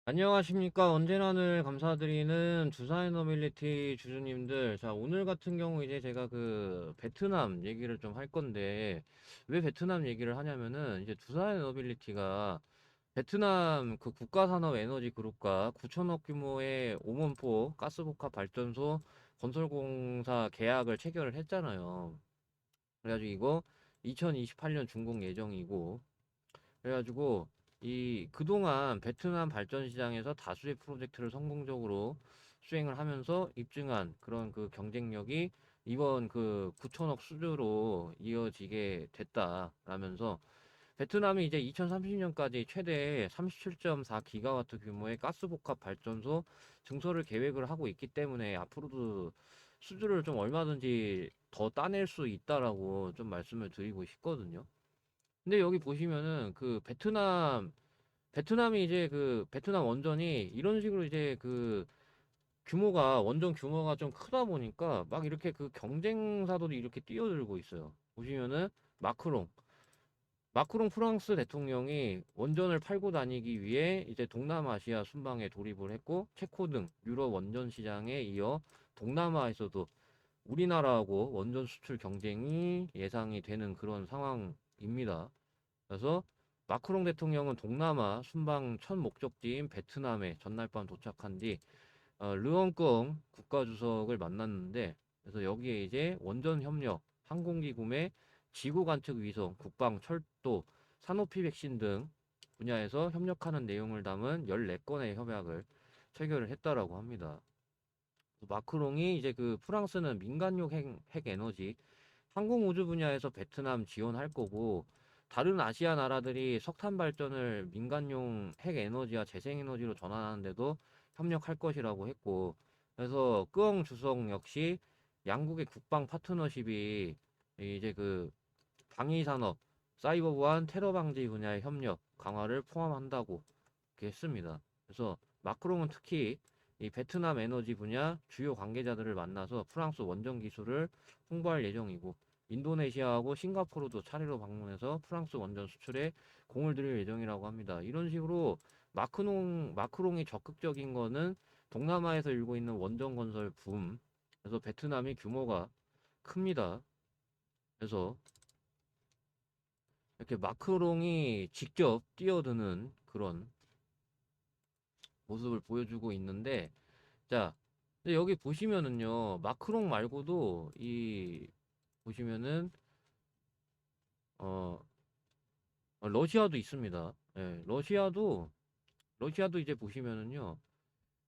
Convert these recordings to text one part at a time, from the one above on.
안녕하십니까. 언제나 늘 감사드리는 주사이너빌리티 주주님들. 자, 오늘 같은 경우 이제 제가 그 베트남 얘기를 좀 할 건데, 왜 베트남 얘기를 하냐면은, 이제 주사이너빌리티가 베트남 그 국가산업에너지 그룹과 9천억 규모의 오몬포 가스복합 발전소 건설공사 계약을 체결을 했잖아요. 그래가지고 이거 2028년 준공 예정이고, 그래가지고 이 그동안 베트남 발전 시장에서 다수의 프로젝트를 성공적으로 수행을 하면서 입증한 그런 그 경쟁력이 이번 그 9천억 수주로 이어지게 됐다라면서 베트남이 이제 2030년까지 최대 37.4 기가와트 규모의 가스복합 발전소 증설을 계획을 하고 있기 때문에 앞으로도 수주를 좀 얼마든지 더 따낼 수 있다라고 좀 말씀을 드리고 싶거든요. 근데 여기 보시면은 그 베트남이 이제 그 베트남 원전이 이런 식으로 이제 그 규모가 원전 규모가 좀 크다 보니까 막 이렇게 그 경쟁사들이 이렇게 뛰어들고 있어요. 보시면은 마크롱 마크롱 프랑스 대통령이 원전을 팔고 다니기 위해 이제 동남아시아 순방에 돌입을 했고 체코 등 유럽 원전 시장에 이어 동남아에서도 우리나라하고 원전 수출 경쟁이 예상이 되는 그런 상황입니다. 그래서 마크롱 대통령은 동남아 순방 첫 목적지인 베트남에 전날 밤 도착한 뒤 르엉꺼 국가주석을 만났는데, 그래서 여기에 이제 원전 협력, 항공기 구매, 지구 관측 위성, 국방, 철도, 산오피 백신 등 분야에서 협력하는 내용을 담은 14건의 협약을 체결을 했다라고 합니다. 마크롱이 이제 그 프랑스는 민간용 핵 에너지, 항공 우주 분야에서 베트남 지원할 거고, 다른 아시아 나라들이 석탄 발전을 민간용 핵 에너지와 재생 에너지로 전환하는데도 협력할 것이라고 했고, 그래서 끄엉 주석 역시 양국의 국방 파트너십이 이제 그 방위 산업, 사이버 보안, 테러 방지 분야의 협력 강화를 포함한다고 이렇게 했습니다. 그래서 마크롱은 특히 이 베트남 에너지 분야 주요 관계자들을 만나서 프랑스 원전 기술을 홍보할 예정이고, 인도네시아하고 싱가포르도 차례로 방문해서 프랑스 원전 수출에 공을 들일 예정이라고 합니다. 이런 식으로 마크롱이 적극적인 거는 동남아에서 일고 있는 원전 건설 붐, 그래서 베트남이 규모가 큽니다. 그래서 이렇게 마크롱이 직접 뛰어드는 그런 모습을 보여주고 있는데, 자, 근데 여기 보시면은요, 마크롱 말고도 이 보시면은 어 러시아도 있습니다. 예, 러시아도 이제 보시면은요,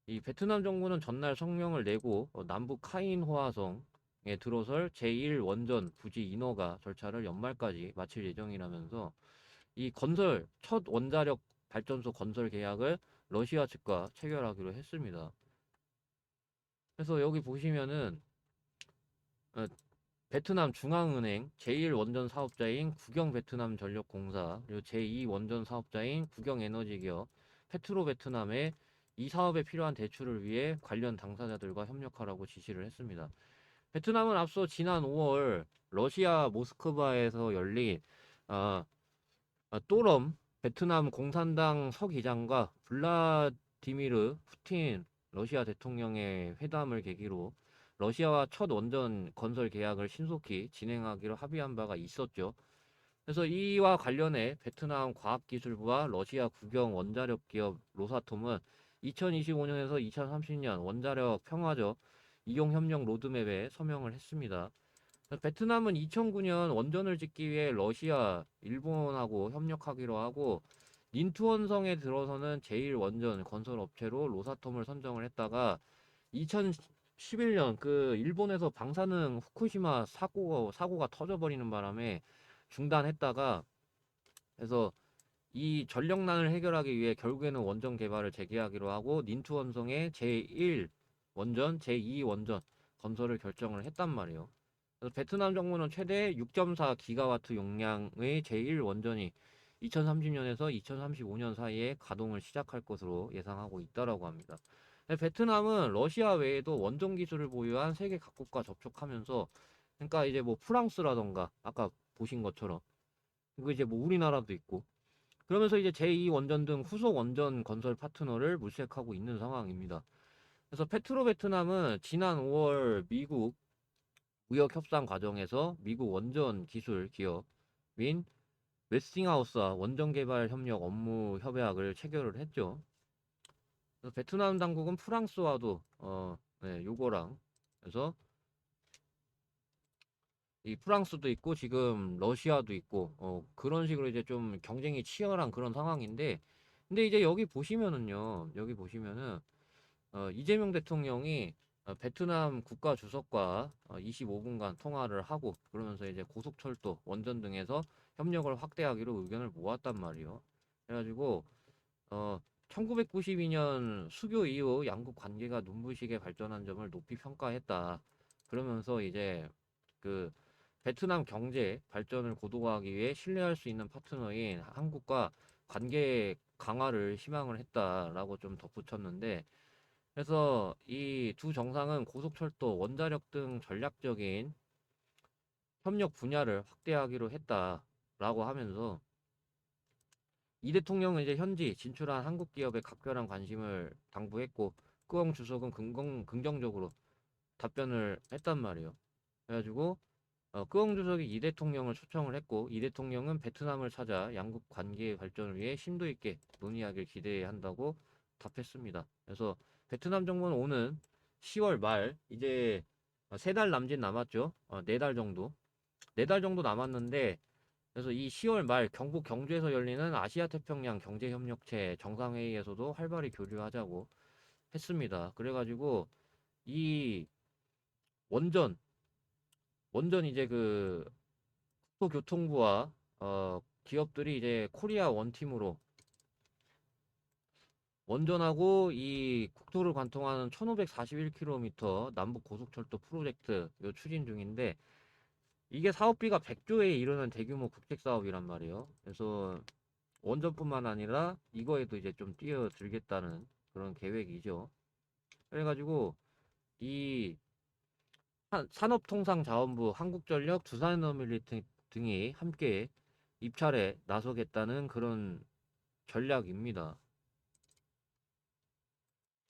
이 베트남 정부는 전날 성명을 내고 남북 카인 호화성에 들어설 제1 원전 부지 인허가 절차를 연말까지 마칠 예정이라면서 이 건설 첫 원자력 발전소 건설 계약을 러시아 측과 체결하기로 했습니다. 그래서 여기 보시면은 어, 베트남 중앙은행 제1 원전 사업자인 국영베트남전력공사, 그리고 제2 원전 사업자인 국영에너지기업 페트로베트남에 이 사업에 필요한 대출을 위해 관련 당사자들과 협력하라고 지시를 했습니다. 베트남은 앞서 지난 5월 러시아 모스크바에서 열린 아, 또럼 베트남 공산당 서기장과 블라디미르 푸틴 러시아 대통령의 회담을 계기로 러시아와 첫 원전 건설 계약을 신속히 진행하기로 합의한 바가 있었죠. 그래서 이와 관련해 베트남 과학기술부와 러시아 국영 원자력 기업 로사톰은 2025년에서 2030년 원자력 평화적 이용 협력 로드맵에 서명을 했습니다. 베트남은 2009년 원전을 짓기 위해 러시아, 일본하고 협력하기로 하고, 닌투원성에 들어서는 제1 원전 건설 업체로 로사톰을 선정을 했다가 2011년 그 일본에서 방사능 후쿠시마 사고가 터져버리는 바람에 중단했다가, 그래서 이 전력난을 해결하기 위해 결국에는 원전 개발을 재개하기로 하고 닌투원성의 제1 원전, 제2 원전 건설을 결정을 했단 말이에요. 그래서 베트남 정부는 최대 6.4 기가와트 용량의 제1 원전이 2030년에서 2035년 사이에 가동을 시작할 것으로 예상하고 있다라고 합니다. 베트남은 러시아 외에도 원전 기술을 보유한 세계 각국과 접촉하면서, 그러니까 이제 뭐 프랑스라던가 아까 보신 것처럼, 그리고 이제 뭐 우리나라도 있고, 그러면서 이제 제2 원전 등 후속 원전 건설 파트너를 물색하고 있는 상황입니다. 그래서 페트로베트남은 지난 5월 미국 무역 협상 과정에서 미국 원전 기술 기업인 웨스팅하우스와 원전 개발 협력 업무 협약을 체결을 했죠. 그래서 베트남 당국은 프랑스와도 네, 요거랑 그래서 이 프랑스도 있고 지금 러시아도 있고 그런 식으로 이제 좀 경쟁이 치열한 그런 상황인데, 근데 이제 여기 보시면은요, 여기 보시면은 이재명 대통령이 베트남 국가 주석과 25분간 통화를 하고 그러면서 이제 고속철도, 원전 등에서 협력을 확대하기로 의견을 모았단 말이에요. 그래가지고 1992년 수교 이후 양국 관계가 눈부시게 발전한 점을 높이 평가했다. 그러면서 이제 그 베트남 경제 발전을 고도화하기 위해 신뢰할 수 있는 파트너인 한국과 관계 강화를 희망을 했다라고 좀 덧붙였는데, 그래서 이 두 정상은 고속철도, 원자력 등 전략적인 협력 분야를 확대하기로 했다라고 하면서 이 대통령은 이제 현지 진출한 한국 기업에 각별한 관심을 당부했고, 끄엉 주석은 긍정적으로 답변을 했단 말이에요. 그래가지고 끄엉 주석이 이 대통령을 초청을 했고, 이 대통령은 베트남을 찾아 양국 관계 발전을 위해 심도 있게 논의하길 기대한다고 답했습니다. 그래서 베트남 정부는 오는 10월 말 이제 3달 남짓 남았죠. 4달 정도. 4달 정도 남았는데, 그래서 이 10월 말 경북 경주에서 열리는 아시아 태평양 경제협력체 정상회의에서도 활발히 교류하자고 했습니다. 그래가지고 이 원전 이제 그 국토교통부와 기업들이 이제 코리아 원팀으로 원전하고 이 국토를 관통하는 1541km 남북 고속철도 프로젝트 요 추진 중인데, 이게 사업비가 100조에 이르는 대규모 국책 사업이란 말이에요. 그래서 원전뿐만 아니라 이거에도 이제 좀 뛰어들겠다는 그런 계획이죠. 그래가지고 이 산업통상자원부, 한국전력, 두산에너빌리티 등이 함께 입찰에 나서겠다는 그런 전략입니다.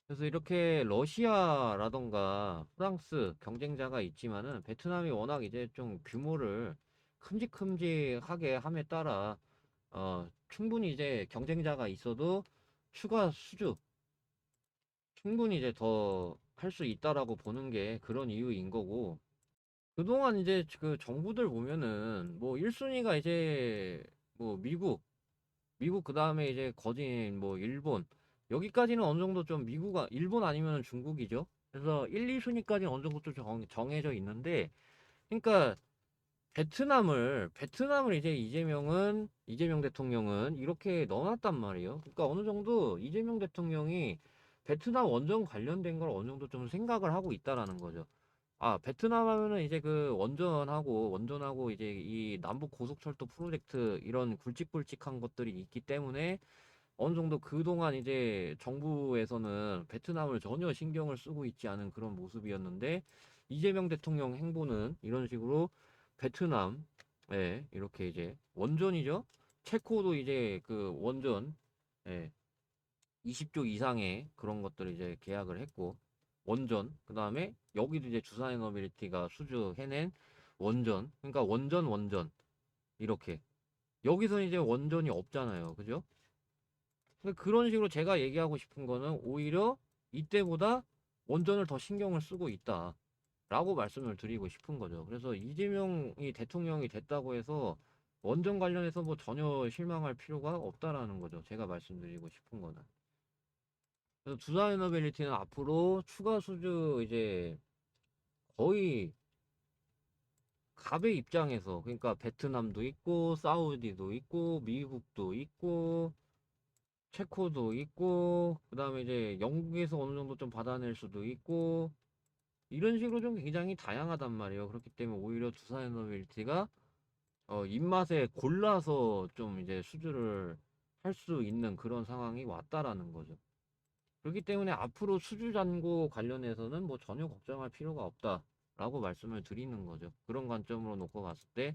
그래서 이렇게 러시아라던가 프랑스 경쟁자가 있지만은 베트남이 워낙 이제 좀 규모를 큼직큼직하게 함에 따라 충분히 이제 경쟁자가 있어도 추가 수주 충분히 이제 더 할 수 있다라고 보는 게 그런 이유인 거고, 그동안 이제 그 정부들 보면은 뭐 1순위가 이제 뭐 미국 그 다음에 이제 거진 뭐 일본, 여기까지는 어느 정도 좀 일본 아니면 중국이죠. 그래서 1, 2순위까지는 어느 정도 좀 정해져 있는데, 그러니까 베트남을 이제 이재명 대통령은 이렇게 넣어놨단 말이에요. 그러니까 어느 정도 이재명 대통령이 베트남 원전 관련된 걸 어느 정도 좀 생각을 하고 있다라는 거죠. 아, 베트남 하면은 이제 그 원전하고 이제 이 남북 고속철도 프로젝트 이런 굵직굵직한 것들이 있기 때문에 어느 정도 그동안 이제 정부에서는 베트남을 전혀 신경을 쓰고 있지 않은 그런 모습이었는데, 이재명 대통령 행보는 이런 식으로 베트남에 이렇게 이제 원전이죠. 체코도 이제 그 원전, 예, 20조 이상의 그런 것들을 이제 계약을 했고, 원전, 그 다음에 여기도 이제 두산에너빌리티가 수주해낸 원전, 그러니까 원전, 이렇게. 여기서 이제 원전이 없잖아요. 그죠? 그러니까 그런 식으로 제가 얘기하고 싶은 거는 오히려 이때보다 원전을 더 신경을 쓰고 있다. 라고 말씀을 드리고 싶은 거죠. 그래서 이재명이 대통령이 됐다고 해서 원전 관련해서 뭐 전혀 실망할 필요가 없다라는 거죠. 제가 말씀드리고 싶은 거는. 그래서 두산에너빌리티는 앞으로 추가 수주 이제 거의 갑의 입장에서, 그러니까 베트남도 있고 사우디도 있고 미국도 있고 체코도 있고 그다음에 이제 영국에서 어느 정도 좀 받아낼 수도 있고 이런 식으로 좀 굉장히 다양하단 말이에요. 그렇기 때문에 오히려 두산에너빌리티가 입맛에 골라서 좀 이제 수주를 할 수 있는 그런 상황이 왔다라는 거죠. 그렇기 때문에 앞으로 수주 잔고 관련해서는 뭐 전혀 걱정할 필요가 없다라고 말씀을 드리는 거죠. 그런 관점으로 놓고 봤을 때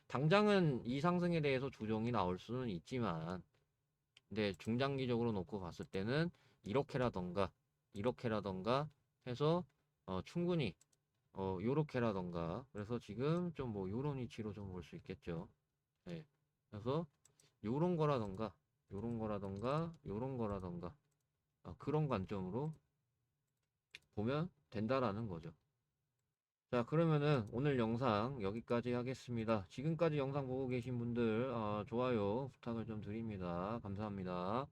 당장은 이 상승에 대해서 조정이 나올 수는 있지만 근데 중장기적으로 놓고 봤을 때는 이렇게라던가 이렇게라던가 해서 충분히 요렇게라던가 그래서 지금 좀 뭐 요런 위치로 좀 볼 수 있겠죠. 네. 그래서 요런 거라던가 요런 거라던가 요런 거라던가 그런 관점으로 보면 된다라는 거죠. 자, 그러면은 오늘 영상 여기까지 하겠습니다. 지금까지 영상 보고 계신 분들 좋아요 부탁을 좀 드립니다. 감사합니다.